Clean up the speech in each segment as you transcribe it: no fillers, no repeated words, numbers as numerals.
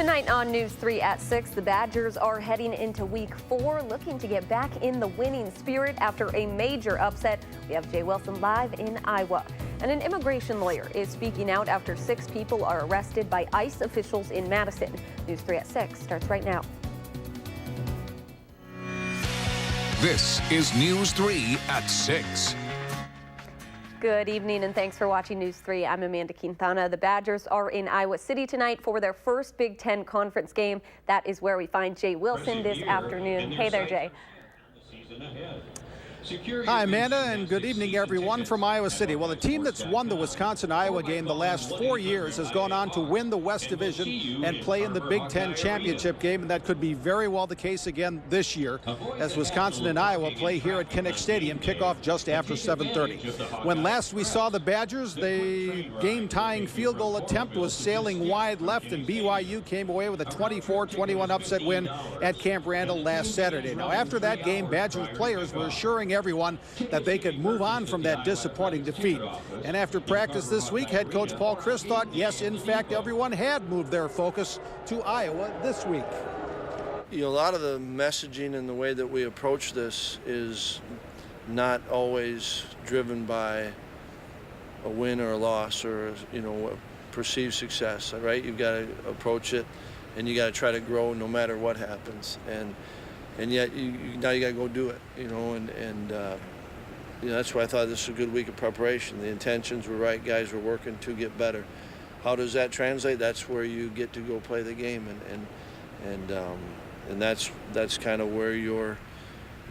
Tonight on News 3 at 6, the Badgers are heading into week 4, looking to get back in the winning spirit after a major upset. We have Jay Wilson live in Iowa. And an immigration lawyer is speaking out after 6 people are arrested by ICE officials in Madison. News 3 at 6 starts right now. This is News 3 at 6. Good evening and thanks for watching News 3. I'm Amanda Quintana. The Badgers are in Iowa City tonight for their first Big Ten conference game. That is where we find Jay Wilson this afternoon. Hey there, Jay. Hi, Amanda, and good evening, everyone from Iowa City. Well, the team that's won the Wisconsin-Iowa game the last 4 years has gone on to win the West Division and play in the Big Ten championship game, and that could be very well the case again this year as Wisconsin and Iowa play here at Kinnick Stadium, kickoff just after 7:30. When last we saw the Badgers, the game-tying field goal attempt was sailing wide left, and BYU came away with a 24-21 upset win at Camp Randall last Saturday. Now, after that game, Badgers players were assuring everyone that they could move on from that disappointing defeat. And after practice this week, head coach Paul Chryst thought, yes, in fact, everyone had moved their focus to Iowa this week. You know, a lot of the messaging and the way that we approach this is not always driven by a win or a loss or, you know, perceived success, right? You've got to approach it and you got to try to grow no matter what happens. And yet now you got to go do it, you know, and you know, that's why I thought this was a good week of preparation. The intentions were right, guys were working to get better. How does that translate? That's where you get to go play the game, and that's kind of where you're,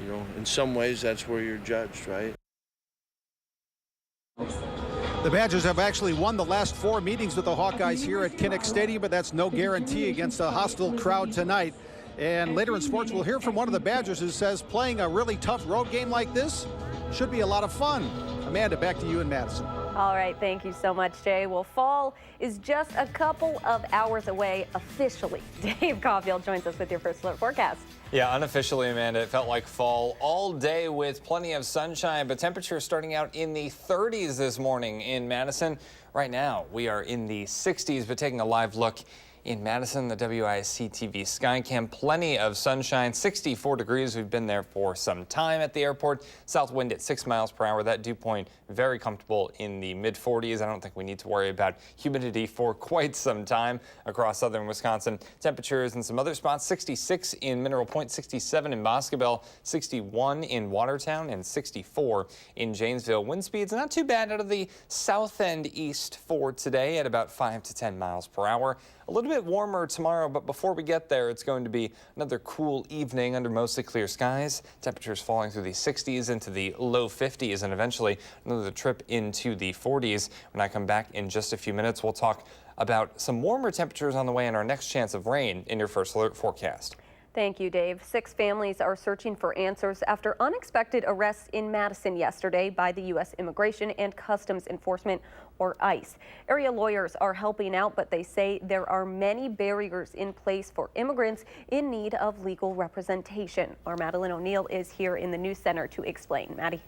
you know, in some ways that's where you're judged, right? The Badgers have actually won the last 4 meetings with the Hawkeyes here at Kinnick Stadium, but that's no guarantee against a hostile crowd tonight. And later in sports, we'll hear from one of the Badgers who says playing a really tough road game like this should be a lot of fun. Amanda, back to you in Madison. All right, thank you so much, Jay. Well, fall is just a couple of hours away officially. Dave Caulfield joins us with your first alert forecast. Yeah, unofficially, Amanda, it felt like fall all day with plenty of sunshine, but temperatures starting out in the 30s this morning in Madison. Right now, we are in the 60s, but taking a live look in Madison, the WISC-TV Skycam, plenty of sunshine, 64 degrees. We've been there for some time at the airport. South wind at 6 miles per hour. That dew point very comfortable in the mid-40s. I don't think we need to worry about humidity for quite some time across southern Wisconsin. Temperatures in some other spots, 66 in Mineral Point, 67 in Boscobel, 61 in Watertown, and 64 in Janesville. Wind speeds not too bad out of the south and east for today at about 5 to 10 miles per hour. A little bit warmer tomorrow, but before we get there, it's going to be another cool evening under mostly clear skies. Temperatures falling through the 60s into the low 50s, and eventually another trip into the 40s. When I come back in just a few minutes, we'll talk about some warmer temperatures on the way and our next chance of rain in your first alert forecast. Thank you, Dave. 6 families are searching for answers after unexpected arrests in Madison yesterday by the U.S. Immigration and Customs Enforcement, or ICE. Area lawyers are helping out, but they say there are many barriers in place for immigrants in need of legal representation. Our Madeline O'Neill is here in the News Center to explain. Maddie.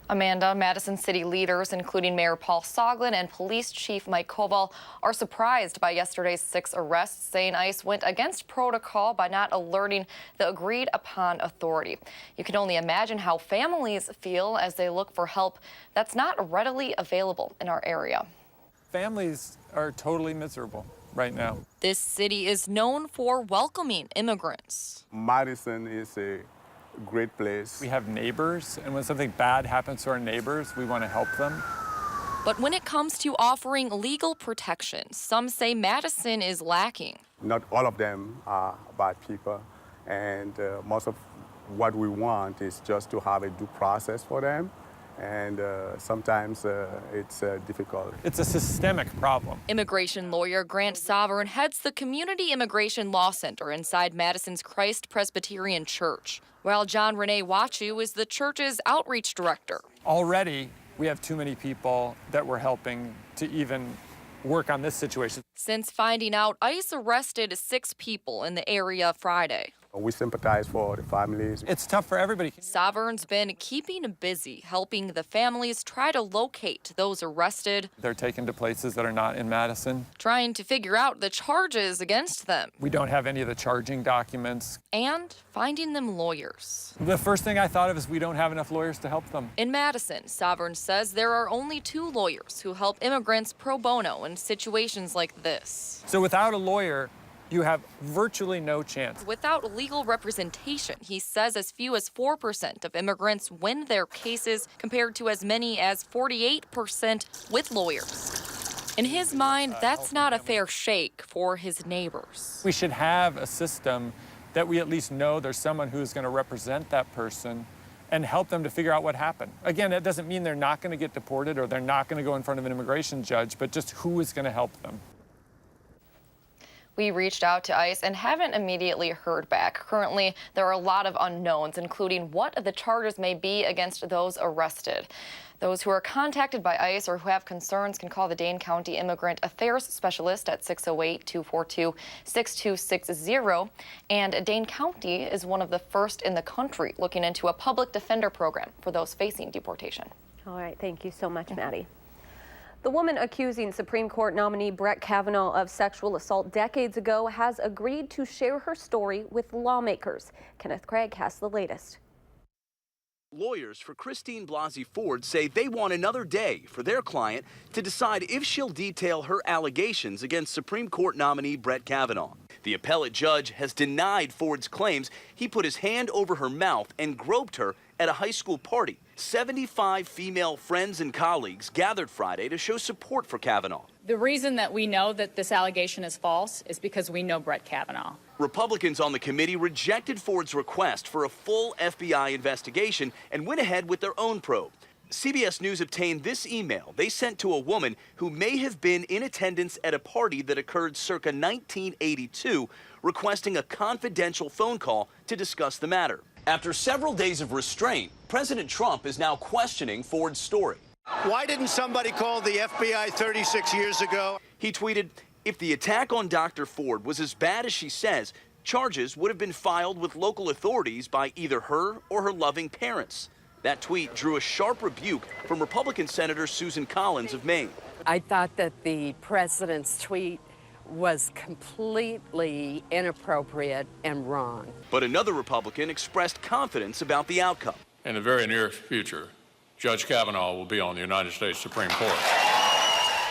Amanda, Madison City leaders, including Mayor Paul Soglin and Police Chief Mike Koval, are surprised by yesterday's 6 arrests, saying ICE went against protocol by not alerting the agreed upon authority. You can only imagine how families feel as they look for help that's not readily available in our area. Families are totally miserable right now. This city is known for welcoming immigrants. Madison is a great place. We have neighbors, and when something bad happens to our neighbors, we want to help them. But when it comes to offering legal protection, some say Madison is lacking. Not all of them are bad people, and most of what we want is just to have a due process for them, and sometimes it's difficult. It's a systemic problem. Immigration lawyer Grant Sovereign heads the Community Immigration Law Center inside Madison's Christ Presbyterian Church, while John Renee Wachu is the church's outreach director. Already, we have too many people that we're helping to even work on this situation. Since finding out, ICE arrested 6 people in the area Friday. We sympathize for the families. It's tough for everybody. Sovereign's been keeping busy helping the families try to locate those arrested, They're taken to places that are not in Madison. trying to figure out the charges against them, We don't have any of the charging documents. and finding them lawyers. The first thing I thought of is we don't have enough lawyers to help them. In Madison, Sovereign says there are only 2 lawyers who help immigrants pro bono in situations like this. So without a lawyer, you have virtually no chance. Without legal representation, he says as few as 4% of immigrants win their cases, compared to as many as 48% with lawyers. In his mind, that's not a fair shake for his neighbors. We should have a system that we at least know there's someone who's going to represent that person and help them to figure out what happened. Again, that doesn't mean they're not going to get deported or they're not going to go in front of an immigration judge, but just who is going to help them. We reached out to ICE and haven't immediately heard back. Currently, there are a lot of unknowns, including what the charges may be against those arrested. Those who are contacted by ICE or who have concerns can call the Dane County Immigrant Affairs Specialist at 608-242-6260. And Dane County is one of the first in the country looking into a public defender program for those facing deportation. All right, thank you so much, Maddie. The woman accusing Supreme Court nominee Brett Kavanaugh of sexual assault decades ago has agreed to share her story with lawmakers. Kenneth Craig has the latest. Lawyers for Christine Blasey Ford say they want another day for their client to decide if she'll detail her allegations against Supreme Court nominee Brett Kavanaugh. The appellate judge has denied Ford's claims he put his hand over her mouth and groped her at a high school party. 75 female friends and colleagues gathered Friday to show support for Kavanaugh. The reason that we know that this allegation is false is because we know Brett Kavanaugh. Republicans on the committee rejected Ford's request for a full FBI investigation and went ahead with their own probe. CBS News obtained this email they sent to a woman who may have been in attendance at a party that occurred circa 1982, requesting a confidential phone call to discuss the matter. After several days of restraint, President Trump is now questioning Ford's story. Why didn't somebody call the FBI 36 years ago? He tweeted, if the attack on Dr. Ford was as bad as she says, charges would have been filed with local authorities by either her or her loving parents. That tweet drew a sharp rebuke from Republican Senator Susan Collins of Maine. I thought that the president's tweet was completely inappropriate and wrong. But another Republican expressed confidence about the outcome. In the very near future, Judge Kavanaugh will be on the United States Supreme Court.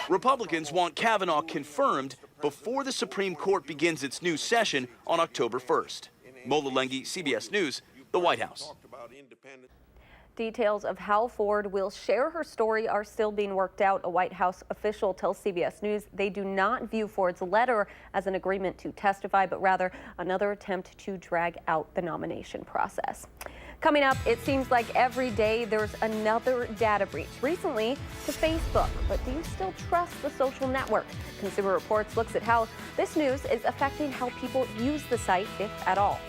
Republicans want Kavanaugh confirmed before the Supreme Court begins its new session on October 1st. Mola Lenghi, CBS News, the White House. Details of how Ford will share her story are still being worked out. A White House official tells CBS News they do not view Ford's letter as an agreement to testify, but rather another attempt to drag out the nomination process. Coming up, it seems like every day there's another data breach, recently to Facebook. But do you still trust the social network? Consumer Reports looks at how this news is affecting how people use the site, if at all.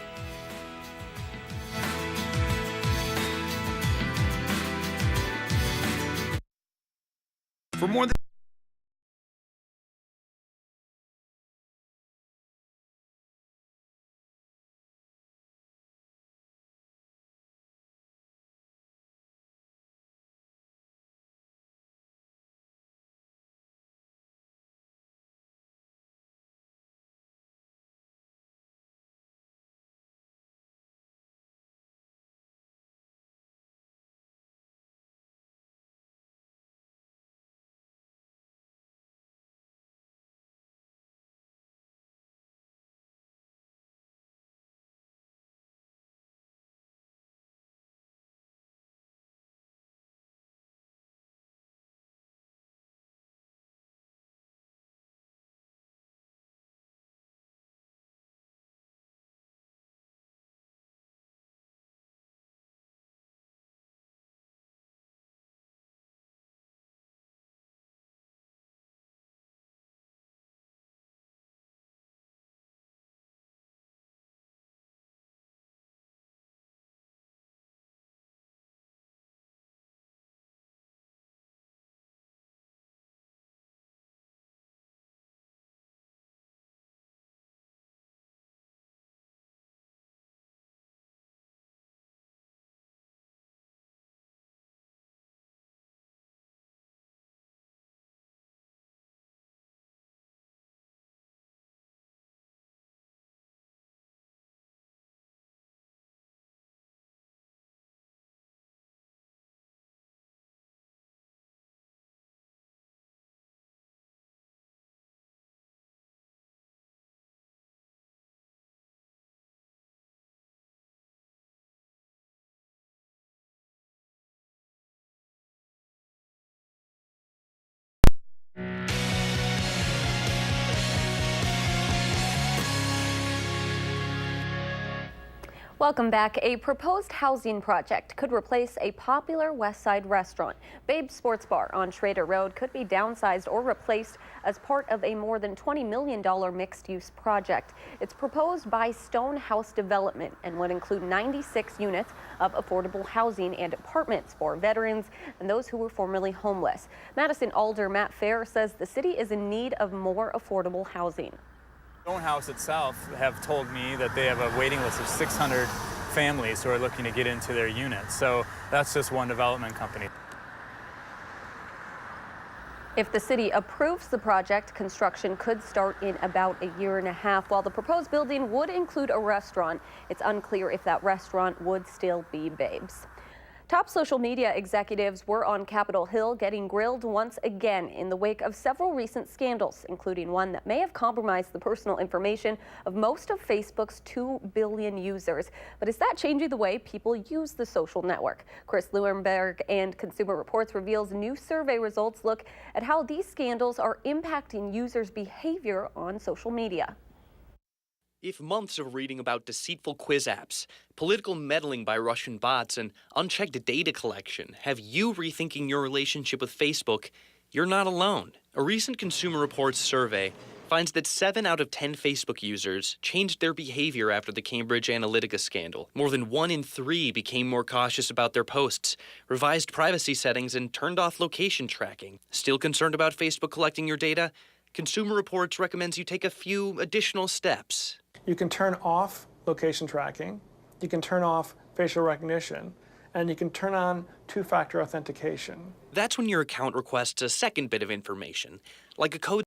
For more than Welcome back. A proposed housing project could replace a popular West Side restaurant. Babe's Sports Bar on Schrader Road could be downsized or replaced as part of a more than $20 million mixed-use project. It's proposed by Stonehouse Development and would include 96 units of affordable housing and apartments for veterans and those who were formerly homeless. Madison Alder Matt Fair says the city is in need of more affordable housing. Stonehouse itself have told me that they have a waiting list of 600 families who are looking to get into their units. So that's just one development company. If the city approves the project, construction could start in about a year and a half. While the proposed building would include a restaurant, it's unclear if that restaurant would still be Babe's. Top social media executives were on Capitol Hill getting grilled once again in the wake of several recent scandals, including one that may have compromised the personal information of most of Facebook's 2 billion users. But is that changing the way people use the social network? Chris Leuenberg and Consumer Reports reveals new survey results look at how these scandals are impacting users' behavior on social media. If months of reading about deceitful quiz apps, political meddling by Russian bots, and unchecked data collection have you rethinking your relationship with Facebook, you're not alone. A recent Consumer Reports survey finds that 7 out of 10 Facebook users changed their behavior after the Cambridge Analytica scandal. More than 1 in 3 became more cautious about their posts, revised privacy settings, and turned off location tracking. Still concerned about Facebook collecting your data? Consumer Reports recommends you take a few additional steps. You can turn off location tracking, you can turn off facial recognition, and you can turn on two-factor authentication. That's when your account requests a second bit of information, like a code